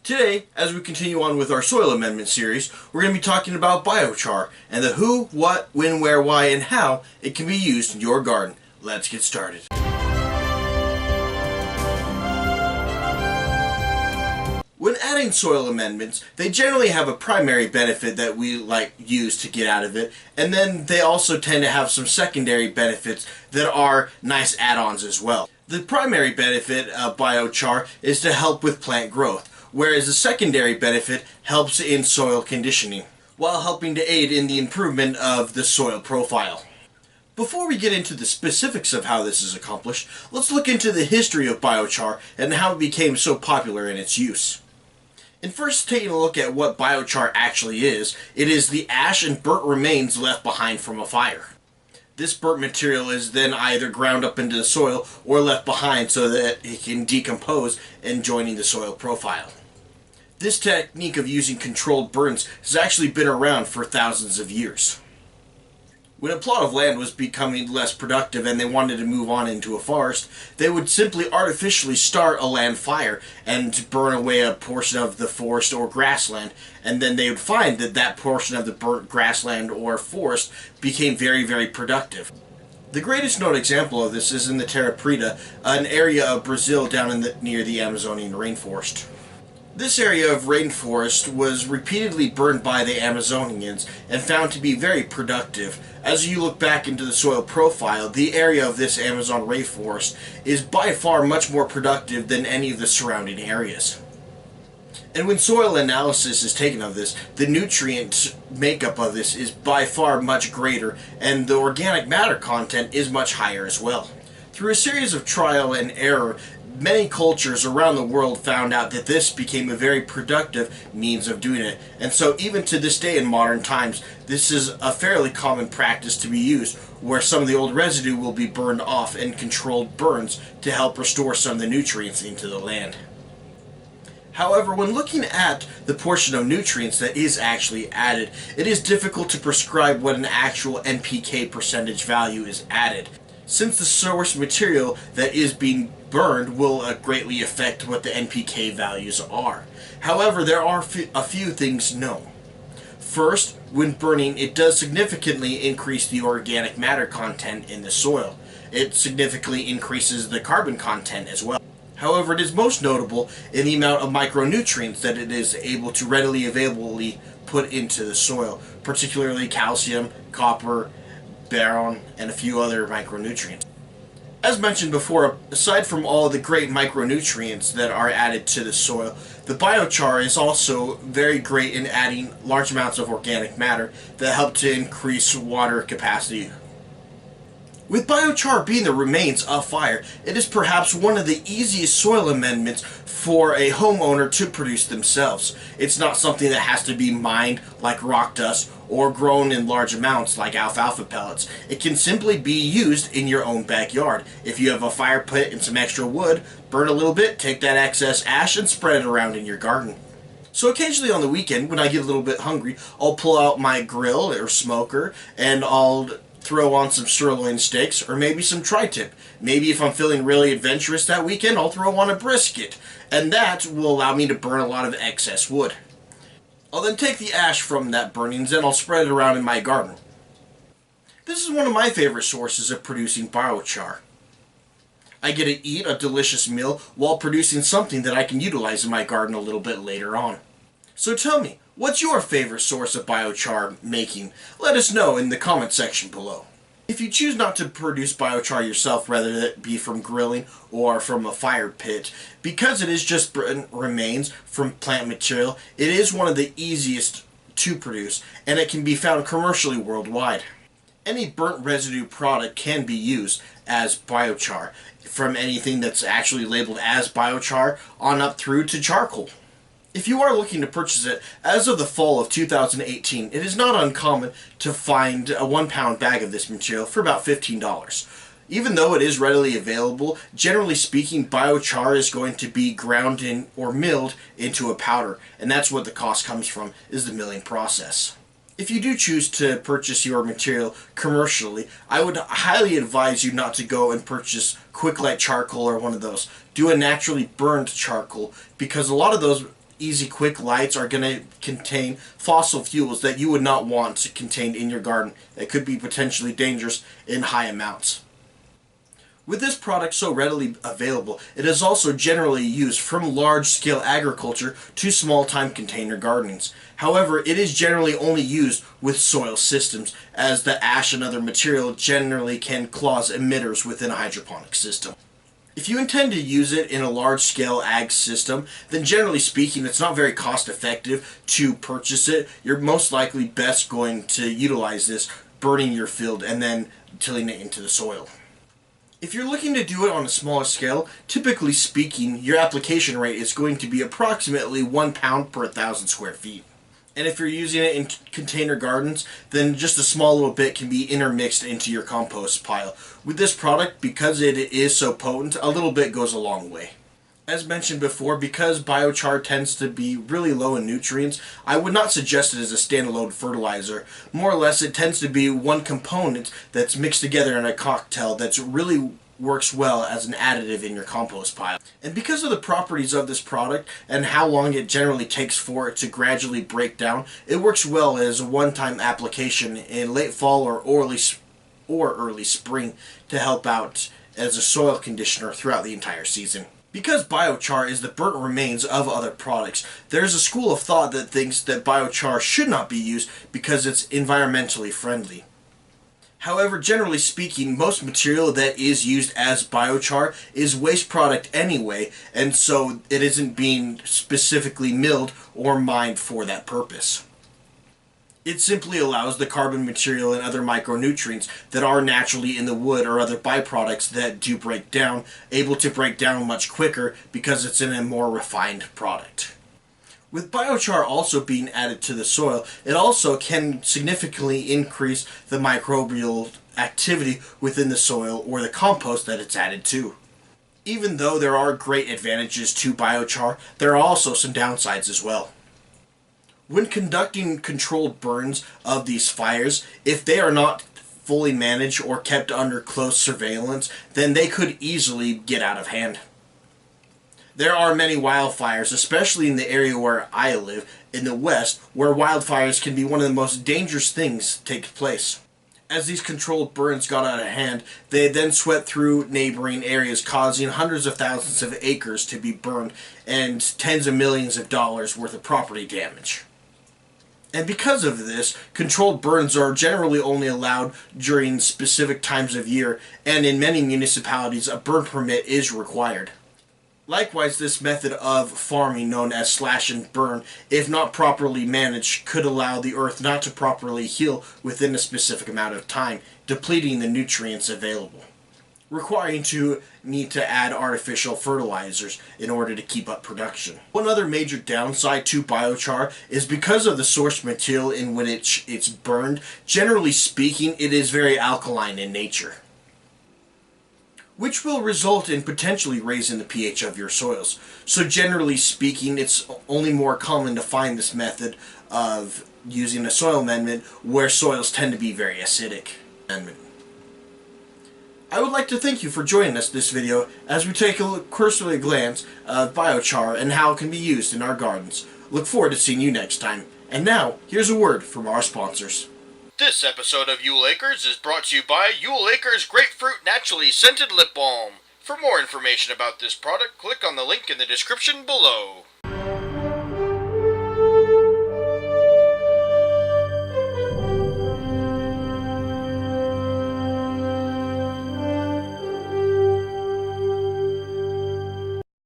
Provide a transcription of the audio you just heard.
Today, as we continue on with our soil amendment series, we're going to be talking about biochar and the who, what, when, where, why, and how it can be used in your garden. Let's get started. When adding soil amendments, they generally have a primary benefit that we use to get out of it, and then they also tend to have some secondary benefits that are nice add-ons as well. The primary benefit of biochar is to help with plant growth, whereas the secondary benefit helps in soil conditioning, while helping to aid in the improvement of the soil profile. Before we get into the specifics of how this is accomplished, let's look into the history of biochar and how it became so popular in its use. And first, taking a look at what biochar actually is, it is the ash and burnt remains left behind from a fire. This burnt material is then either ground up into the soil or left behind so that it can decompose and joining the soil profile. This technique of using controlled burns has actually been around for thousands of years. When a plot of land was becoming less productive and they wanted to move on into a forest, they would simply artificially start a land fire and burn away a portion of the forest or grassland, and then they would find that that portion of the burnt grassland or forest became very, very productive. The greatest known example of this is in the Terra Preta, an area of Brazil down near the Amazonian rainforest. This area of rainforest was repeatedly burned by the Amazonians and found to be very productive. As you look back into the soil profile, the area of this Amazon rainforest is by far much more productive than any of the surrounding areas. And when soil analysis is taken of this, the nutrient makeup of this is by far much greater, and the organic matter content is much higher as well. Through a series of trial and error, many cultures around the world found out that this became a very productive means of doing it. And so even to this day in modern times, this is a fairly common practice to be used, where some of the old residue will be burned off in controlled burns to help restore some of the nutrients into the land. However, when looking at the portion of nutrients that is actually added, it is difficult to prescribe what an actual NPK percentage value is added, since the source material that is being burned will greatly affect what the NPK values are. However, there are a few things known. First, when burning, it does significantly increase the organic matter content in the soil. It significantly increases the carbon content as well. However, it is most notable in the amount of micronutrients that it is able to readily availably put into the soil, particularly calcium, copper, boron, and a few other micronutrients. As mentioned before, aside from all the great micronutrients that are added to the soil, the biochar is also very great in adding large amounts of organic matter that help to increase water capacity. With biochar being the remains of fire, it is perhaps one of the easiest soil amendments for a homeowner to produce themselves. It's not something that has to be mined like rock dust or grown in large amounts like alfalfa pellets. It can simply be used in your own backyard. If you have a fire pit and some extra wood, burn a little bit, take that excess ash and spread it around in your garden. So occasionally on the weekend, when I get a little bit hungry, I'll pull out my grill or smoker and I'll throw on some sirloin steaks or maybe some tri-tip. Maybe if I'm feeling really adventurous that weekend, I'll throw on a brisket, and that will allow me to burn a lot of excess wood. I'll then take the ash from that burnings and I'll spread it around in my garden. This is one of my favorite sources of producing biochar. I get to eat a delicious meal while producing something that I can utilize in my garden a little bit later on. So tell me, what's your favorite source of biochar making? Let us know in the comment section below. If you choose not to produce biochar yourself, whether it be from grilling or from a fire pit, because it is just burnt remains from plant material, it is one of the easiest to produce, and it can be found commercially worldwide. Any burnt residue product can be used as biochar, from anything that's actually labeled as biochar on up through to charcoal. If you are looking to purchase it, as of the fall of 2018, it is not uncommon to find a 1 pound bag of this material for about $15. Even though it is readily available, generally speaking, biochar is going to be ground in or milled into a powder, and that's what the cost comes from, is the milling process. If you do choose to purchase your material commercially, I would highly advise you not to go and purchase Quick Light charcoal or one of those. Do a naturally burned charcoal, because a lot of those easy quick lights are going to contain fossil fuels that you would not want to contain in your garden. It could be potentially dangerous in high amounts. With this product so readily available, it is also generally used from large-scale agriculture to small-time container gardens. However, it is generally only used with soil systems, as the ash and other material generally can cause emitters within a hydroponic system. If you intend to use it in a large-scale ag system, then generally speaking, it's not very cost-effective to purchase it. You're most likely best going to utilize this burning your field and then tilling it into the soil. If you're looking to do it on a smaller scale, typically speaking, your application rate is going to be approximately 1 pound per 1,000 square feet. And if you're using it in container gardens, then just a small little bit can be intermixed into your compost pile. With this product, because it is so potent, a little bit goes a long way. As mentioned before, because biochar tends to be really low in nutrients, I would not suggest it as a standalone fertilizer. More or less, it tends to be one component that's mixed together in a cocktail that's really works well as an additive in your compost pile. And because of the properties of this product and how long it generally takes for it to gradually break down, it works well as a one-time application in late fall or early spring to help out as a soil conditioner throughout the entire season. Because biochar is the burnt remains of other products, there's a school of thought that thinks that biochar should not be used because it's environmentally friendly. However, generally speaking, most material that is used as biochar is waste product anyway, and so it isn't being specifically milled or mined for that purpose. It simply allows the carbon material and other micronutrients that are naturally in the wood or other byproducts that do break down, able to break down much quicker because it's in a more refined product. With biochar also being added to the soil, it also can significantly increase the microbial activity within the soil or the compost that it's added to. Even though there are great advantages to biochar, there are also some downsides as well. When conducting controlled burns of these fires, if they are not fully managed or kept under close surveillance, then they could easily get out of hand. There are many wildfires, especially in the area where I live, in the West, where wildfires can be one of the most dangerous things take place. As these controlled burns got out of hand, they then swept through neighboring areas, causing hundreds of thousands of acres to be burned and tens of millions of dollars worth of property damage. And because of this, controlled burns are generally only allowed during specific times of year, and in many municipalities a burn permit is required. Likewise, this method of farming, known as slash and burn, if not properly managed, could allow the earth not to properly heal within a specific amount of time, depleting the nutrients available, requiring to need to add artificial fertilizers in order to keep up production. One other major downside to biochar is because of the source material in which it's burned, generally speaking, it is very alkaline in nature, which will result in potentially raising the pH of your soils. So generally speaking, it's only more common to find this method of using a soil amendment where soils tend to be very acidic. I would like to thank you for joining us this video as we take a cursory glance of biochar and how it can be used in our gardens. Look forward to seeing you next time. And now, here's a word from our sponsors. This episode of Yule Acres is brought to you by Yule Acres Grapefruit Naturally Scented Lip Balm. For more information about this product, click on the link in the description below.